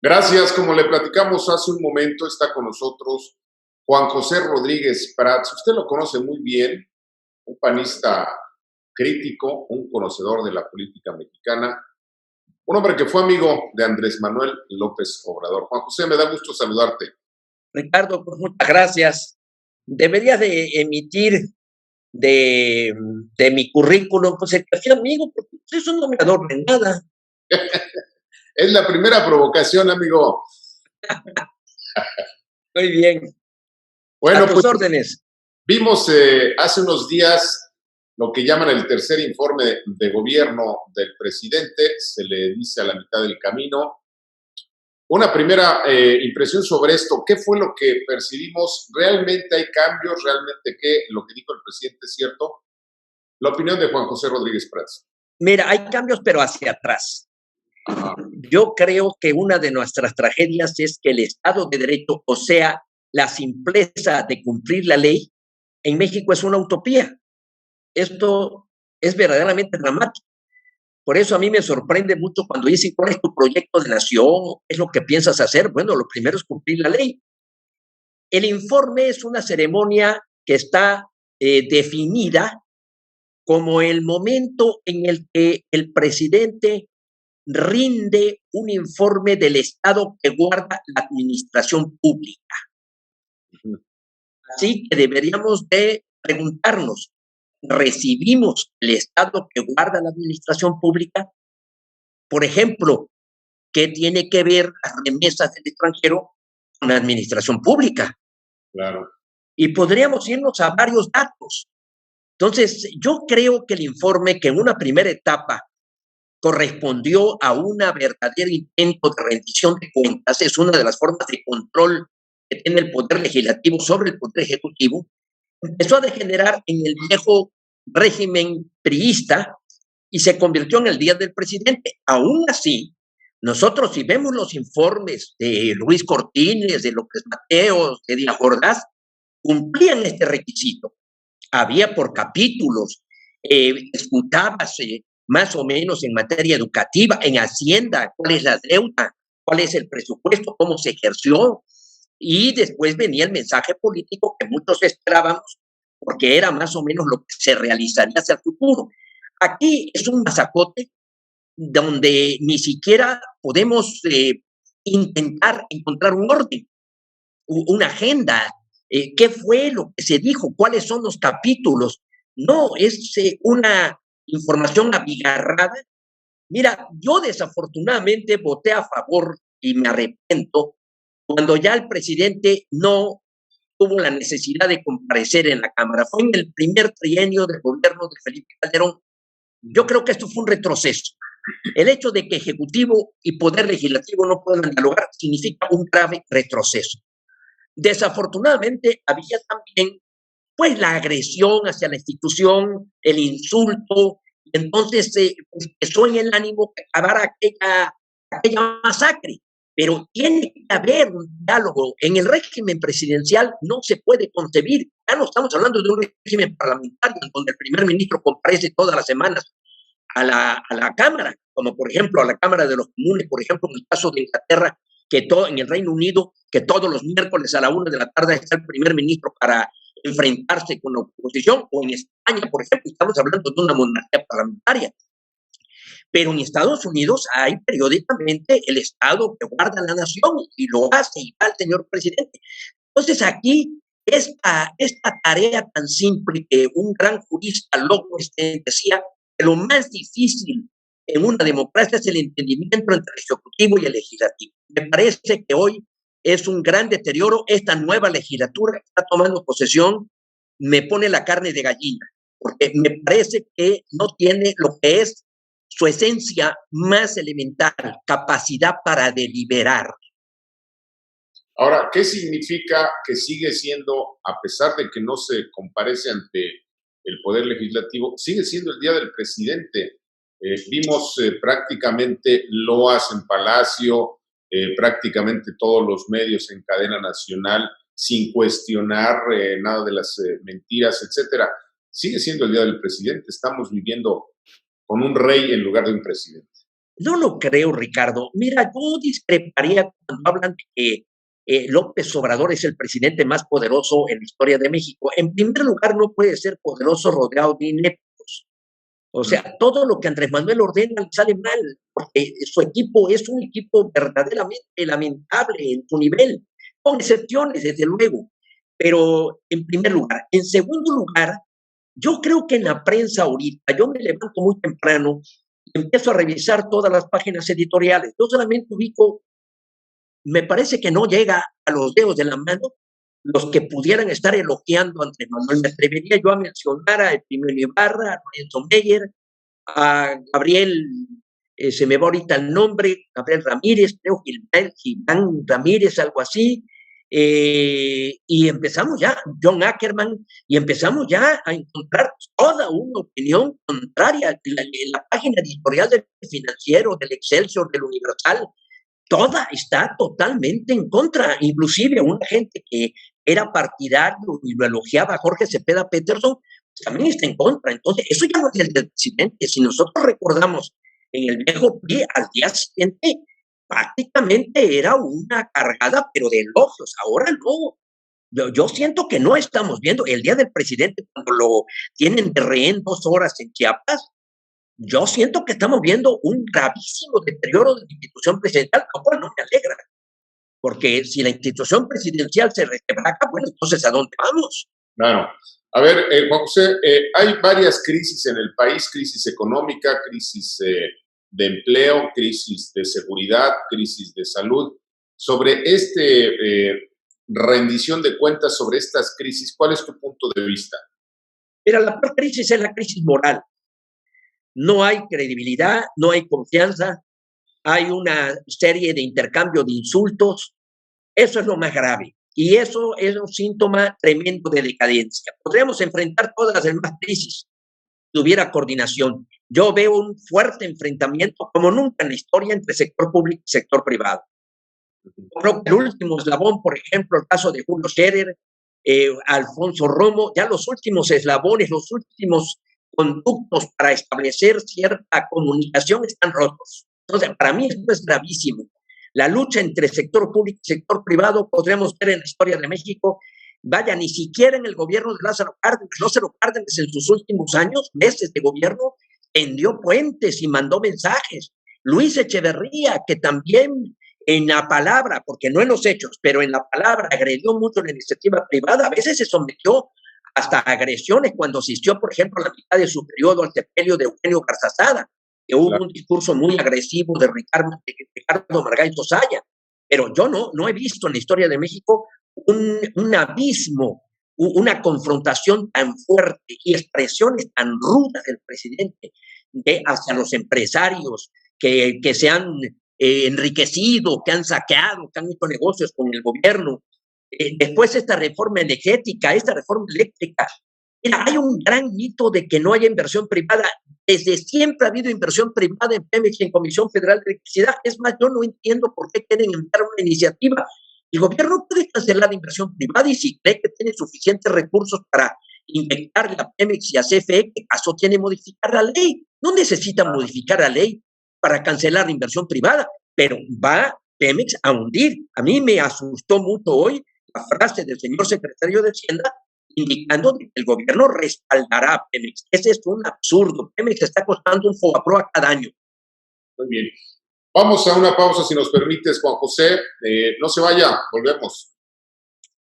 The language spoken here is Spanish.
Gracias, como le platicamos hace un momento, está con nosotros Juan José Rodríguez Prats. Usted lo conoce muy bien, un panista crítico, un conocedor de la política mexicana, un hombre que fue amigo de Andrés Manuel López Obrador. Juan José, me da gusto saludarte. Ricardo, pues muchas gracias. Deberías de emitir de mi currículum, pues el que fui amigo, porque pues, eso no me adorna en nada. Es la primera provocación, amigo. Muy bien, Bueno, a tus pues órdenes. vimos hace unos días lo que llaman el tercer informe de gobierno del presidente. Se le dice a la mitad del camino. Una primera impresión sobre esto, ¿qué fue lo que percibimos? ¿Realmente hay cambios? ¿Realmente qué? ¿Lo que dijo el presidente es cierto? La opinión de Juan José Rodríguez Prats. Mira, hay cambios, pero hacia atrás. Ajá. Yo creo que una de nuestras tragedias es que el Estado de Derecho, o sea, la simpleza de cumplir la ley, en México es una utopía. Esto es verdaderamente dramático. Por eso a mí me sorprende mucho cuando dicen, ¿cuál es tu proyecto de nación? ¿Qué es lo que piensas hacer? Bueno, lo primero es cumplir la ley. El informe es una ceremonia que está definida como el momento en el que el presidente rinde un informe del estado que guarda la administración pública. Así que deberíamos de preguntarnos, ¿recibimos el estado que guarda la administración pública? Por ejemplo, ¿qué tiene que ver las remesas del extranjero con la administración pública? Claro. Y podríamos irnos a varios datos. Entonces, yo creo que el informe, que en una primera etapa correspondió a un verdadero intento de rendición de cuentas, es una de las formas de control que tiene el Poder Legislativo sobre el Poder Ejecutivo, empezó a degenerar en el viejo régimen priista y se convirtió en el Día del Presidente. Aún así, nosotros si vemos los informes de Luis Cortines, de López Mateos, de Díaz Ordaz, cumplían este requisito. Había por capítulos, escutabas más o menos en materia educativa, en Hacienda, cuál es la deuda, cuál es el presupuesto, cómo se ejerció, y después venía el mensaje político que muchos esperábamos, porque era más o menos lo que se realizaría hacia el futuro. Aquí es un masacote donde ni siquiera podemos intentar encontrar un orden, una agenda. ¿Qué fue lo que se dijo? ¿Cuáles son los capítulos? No, es una información abigarrada. Mira, yo desafortunadamente voté a favor y me arrepiento cuando ya el presidente no tuvo la necesidad de comparecer en la Cámara. Fue en el primer trienio del gobierno de Felipe Calderón. Yo creo que esto fue un retroceso. El hecho de que Ejecutivo y Poder Legislativo no puedan dialogar significa un grave retroceso. Desafortunadamente, había también pues la agresión hacia la institución, el insulto, y entonces empezó en el ánimo que acabara aquella masacre. Pero tiene que haber un diálogo. En el régimen presidencial no se puede concebir. Ya no estamos hablando de un régimen parlamentario donde el primer ministro comparece todas las semanas a la Cámara, como por ejemplo a la Cámara de los Comunes, por ejemplo, en el caso de Inglaterra, que todo, en el Reino Unido, que todos los miércoles a la 1 de la tarde está el primer ministro para enfrentarse con la oposición, o en España, por ejemplo, estamos hablando de una monarquía parlamentaria. Pero en Estados Unidos hay periódicamente el Estado que guarda la nación y lo hace y va el señor presidente. Entonces aquí esta tarea tan simple que un gran jurista loco decía que lo más difícil en una democracia es el entendimiento entre el ejecutivo y el legislativo. Me parece que hoy es un gran deterioro. Esta nueva legislatura que está tomando posesión me pone la carne de gallina, porque me parece que no tiene lo que es su esencia más elemental, capacidad para deliberar. Ahora, ¿qué significa que sigue siendo, a pesar de que no se comparece ante el Poder Legislativo, sigue siendo el Día del Presidente? Vimos prácticamente loas en Palacio, prácticamente todos los medios en cadena nacional, sin cuestionar nada de las mentiras, etcétera. Sigue siendo el Día del Presidente. Estamos viviendo con un rey en lugar de un presidente. No lo creo, Ricardo. Mira, yo discreparía cuando hablan de que López Obrador es el presidente más poderoso en la historia de México. En primer lugar, no puede ser poderoso rodeado de ineptos. O sea, todo lo que Andrés Manuel ordena le sale mal, porque su equipo es un equipo verdaderamente lamentable en su nivel, con excepciones, desde luego. Pero en primer lugar. En segundo lugar, yo creo que en la prensa ahorita, yo me levanto muy temprano y empiezo a revisar todas las páginas editoriales. Yo solamente ubico, me parece que no llega a los dedos de la mano los que pudieran estar elogiando a Andrés Manuel. Me atrevería yo a mencionar a Epimeno Ibarra, a Lorenzo Meyer, a Gabriel, se me va ahorita el nombre, Gabriel Ramírez, creo que Gilán Ramírez, algo así, y empezamos ya, John Ackerman, y empezamos ya a encontrar toda una opinión contraria. La página editorial del Financiero, del Excelsior, del Universal, toda está totalmente en contra, inclusive una gente que era partidario y lo elogiaba a Jorge Cepeda Peterson, también está en contra. Entonces, eso ya no es el del presidente. Si nosotros recordamos en el viejo PRI, al día siguiente, prácticamente era una cargada, pero de elogios. Ahora no. Yo siento que no estamos viendo el día del presidente cuando lo tienen de rehén 2 horas en Chiapas. Yo siento que estamos viendo un gravísimo deterioro de la institución presidencial, lo cual no me alegra, porque si la institución presidencial se resquebraja, bueno, entonces ¿a dónde vamos? Claro. A ver, Juan José, hay varias crisis en el país, crisis económica, crisis de empleo, crisis de seguridad, crisis de salud. Sobre rendición de cuentas sobre estas crisis, ¿cuál es tu punto de vista? Mira, la peor crisis es la crisis moral. No hay credibilidad, no hay confianza, hay una serie de intercambio de insultos. Eso es lo más grave. Y eso es un síntoma tremendo de decadencia. Podríamos enfrentar todas las demás crisis si hubiera coordinación. Yo veo un fuerte enfrentamiento, como nunca en la historia, entre sector público y sector privado. Creo que el último eslabón, por ejemplo, el caso de Julio Scherer, Alfonso Romo, ya los últimos eslabones, los últimos conductos para establecer cierta comunicación están rotos. Entonces, para mí esto es gravísimo. La lucha entre sector público y sector privado, podríamos ver en la historia de México, vaya, ni siquiera en el gobierno de Lázaro Cárdenas. Lázaro Cárdenas en sus últimos años, meses de gobierno, tendió puentes y mandó mensajes. Luis Echeverría, que también en la palabra, porque no en los hechos, pero en la palabra agredió mucho la iniciativa privada, a veces se sometió hasta agresiones cuando asistió, por ejemplo, a la mitad de su periodo al sepelio de Eugenio Garzazada, que hubo un discurso muy agresivo de Ricardo Margall Tosaya. Pero yo no he visto en la historia de México un abismo, una confrontación tan fuerte y expresiones tan rudas del presidente hacia los empresarios que se han enriquecido, que han saqueado, que han hecho negocios con el gobierno. Después esta reforma energética, esta reforma eléctrica. Mira, hay un gran mito de que no haya inversión privada. Desde siempre ha habido inversión privada en Pemex y en Comisión Federal de Electricidad. Es más, yo no entiendo por qué quieren enviar una iniciativa. El gobierno puede cancelar la inversión privada y si cree que tiene suficientes recursos para inyectarle a Pemex y a CFE, ¿qué caso tiene modificar la ley? No necesita modificar la ley para cancelar la inversión privada, pero va Pemex a hundir. A mí me asustó mucho hoy la frase del señor secretario de Hacienda indicando que el gobierno respaldará a Pemex. Ese es un absurdo. Pemex está costando un FOBAPROA cada año. Muy bien. Vamos a una pausa, si nos permites, Juan José. No se vaya, volvemos.